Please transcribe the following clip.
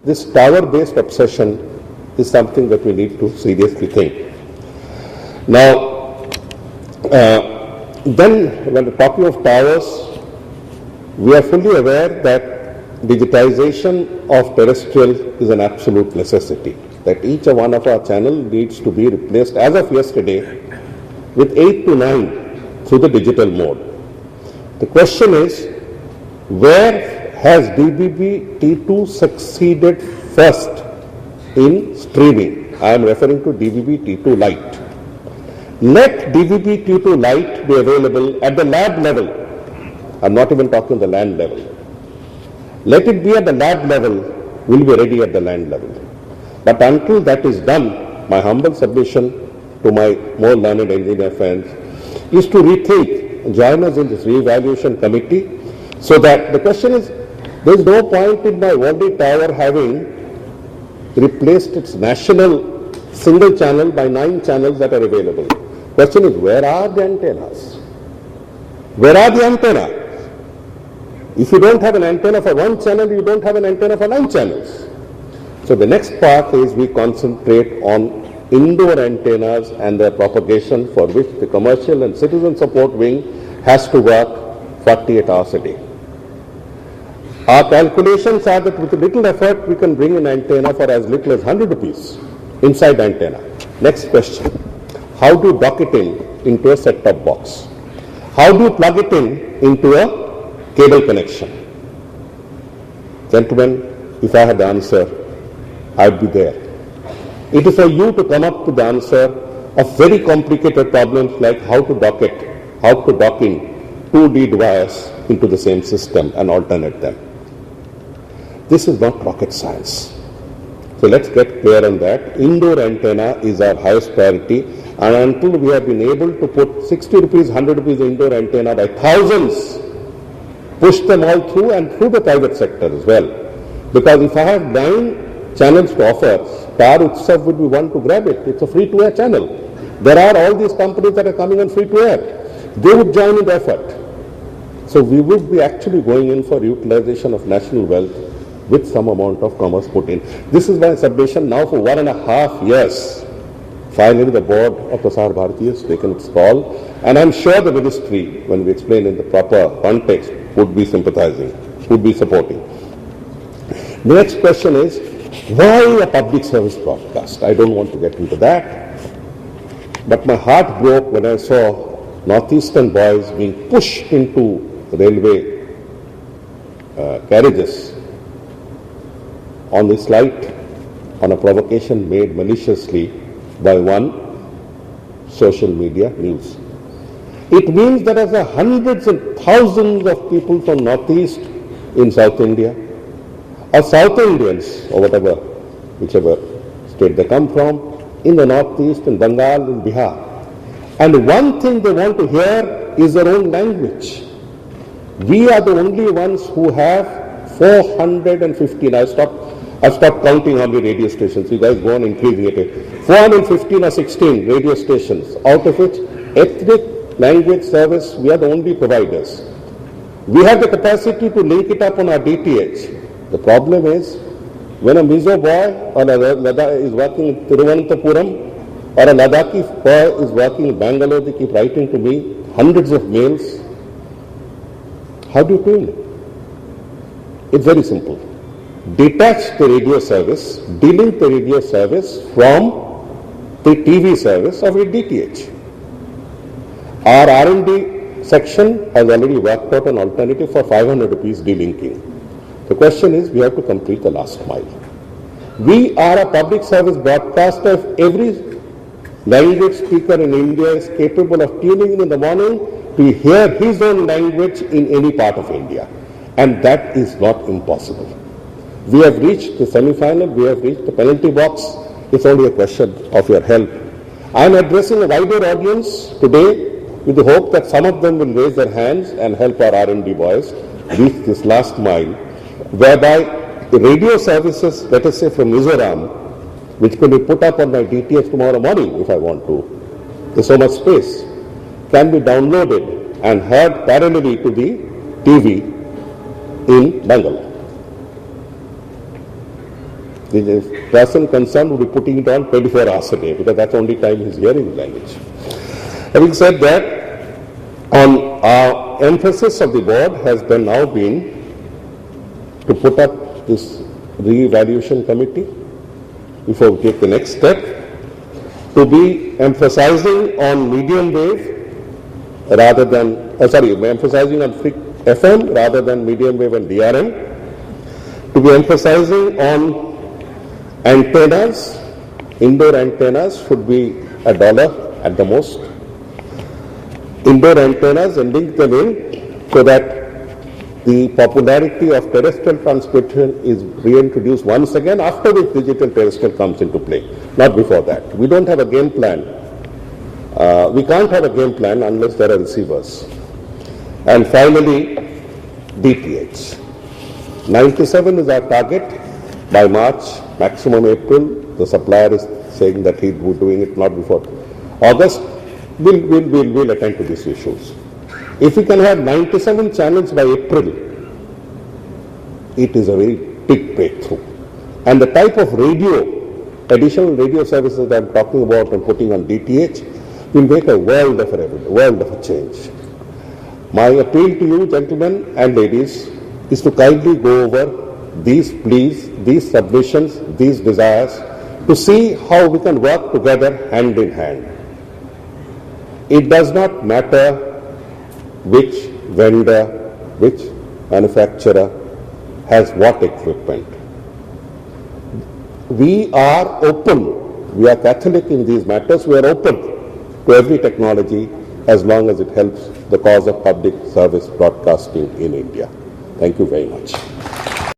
this tower-based obsession is something that we need to seriously think. Now, then when we're talking of towers, we are fully aware that digitization of terrestrial is an absolute necessity, that each one of our channels needs to be replaced as of yesterday with 8 to 9 through the digital mode. The question is, where has DVB T2 succeeded first in streaming? I am referring to DVB T2 Lite. Let DVB T2 Lite be available at the lab level. I'm not even talking the land level. Let it be at the lab level, we'll be ready at the land level. But until that is done, my humble submission to my more learned engineer friends is to rethink, join us in this re-evaluation committee, so that the question is, there is no point in my Worli tower having replaced its national single channel by 9 channels that are available. Question is, where are the antennas? Where are the antennas? If you don't have an antenna for 1 channel, you don't have an antenna for 9 channels. So the next part is we concentrate on indoor antennas and their propagation, for which the commercial and citizen support wing has to work 48 hours a day. Our calculations are that with a little effort we can bring an antenna for as little as 100 rupees inside the antenna. Next question. How do you dock it into a set-top box? How do you plug it into a cable connection? Gentlemen, if I had the answer, I'd be there. It is for you to come up with the answer of very complicated problems like how to dock in 2 lead wires into the same system and alternate them. This is not rocket science. So let's get clear on that. Indoor antenna is our highest priority, and until we have been able to put 60 rupees, 100 rupees indoor antenna by thousands, push them all through and through the private sector as well. Because if I have 9 channels to offer, Star itself would be one to grab it. It's a free-to-air channel. There are all these companies that are coming on free-to-air. They would join in the effort. So we would be actually going in for utilization of national wealth with some amount of commerce put in. This is my submission now for 1.5 years. Finally, the board of Prasar Bharati has taken its call, and I'm sure the ministry, when we explain in the proper context, would be sympathizing, would be supporting. The next question is, why a public service broadcast? I don't want to get into that, but my heart broke when I saw northeastern boys being pushed into railway carriages on this light, on a provocation made maliciously by one social media news. It means that there are hundreds and thousands of people from Northeast in South India, or South Indians, or whichever state they come from, in the Northeast, in Bengal, in Bihar. And one thing they want to hear is their own language. We are the only ones who have 415, I've stopped counting how many radio stations. You guys go on increasing it. 415 or 16 radio stations, out of which ethnic language service, we are the only providers. We have the capacity to link it up on our DTH. The problem is, when a Mizo boy or a is working in Thiruvananthapuram, or a Ladakhi boy is working in Bangalore, they keep writing to me hundreds of mails. How do you do it? It's very simple. Detach the radio service, delink the radio service from the TV service of a DTH. Our R&D section has already worked out an alternative for 500 rupees delinking. The question is, we have to complete the last mile. We are a public service broadcaster. If every language speaker in India is capable of tuning in the morning to hear his own language in any part of India, and that is not impossible. We have reached the semi-final, we have reached the penalty box. It's only a question of your help. I am addressing a wider audience today with the hope that some of them will raise their hands and help our R&D boys reach this last mile, whereby the radio services, let us say from Mizoram, which can be put up on my DTH tomorrow morning if I want to, there's so much space, can be downloaded and heard parallelly to the TV in Bangalore. the person concerned will be putting it on 24 hours a day because that's the only time he's hearing language. Having said that, on our emphasis of the board has been now been to put up this re-evaluation committee before we take the next step, to be emphasizing on medium wave rather than, emphasizing on FM rather than medium wave and DRM, to be emphasizing on antennas, indoor antennas should be $1 at the most, indoor antennas, and link them in so that the popularity of terrestrial transmission is reintroduced once again, after which digital terrestrial comes into play, not before that. We don't have a game plan. We can't have a game plan unless there are receivers. And finally, DTH. 97 is our target by March, maximum April. The supplier is saying that he will be doing it not before August. We'll attend to these issues. If we can have 97 channels by April, it is a very big breakthrough. And the type of additional radio services that I'm talking about and putting on DTH will make a world of a change. My appeal to you, gentlemen and ladies, is to kindly go over these pleas, these submissions, these desires, to see how we can work together hand in hand. It does not matter which vendor, which manufacturer has what equipment. We are open. We are Catholic in these matters. We are open to every technology as long as it helps the cause of public service broadcasting in India. Thank you very much.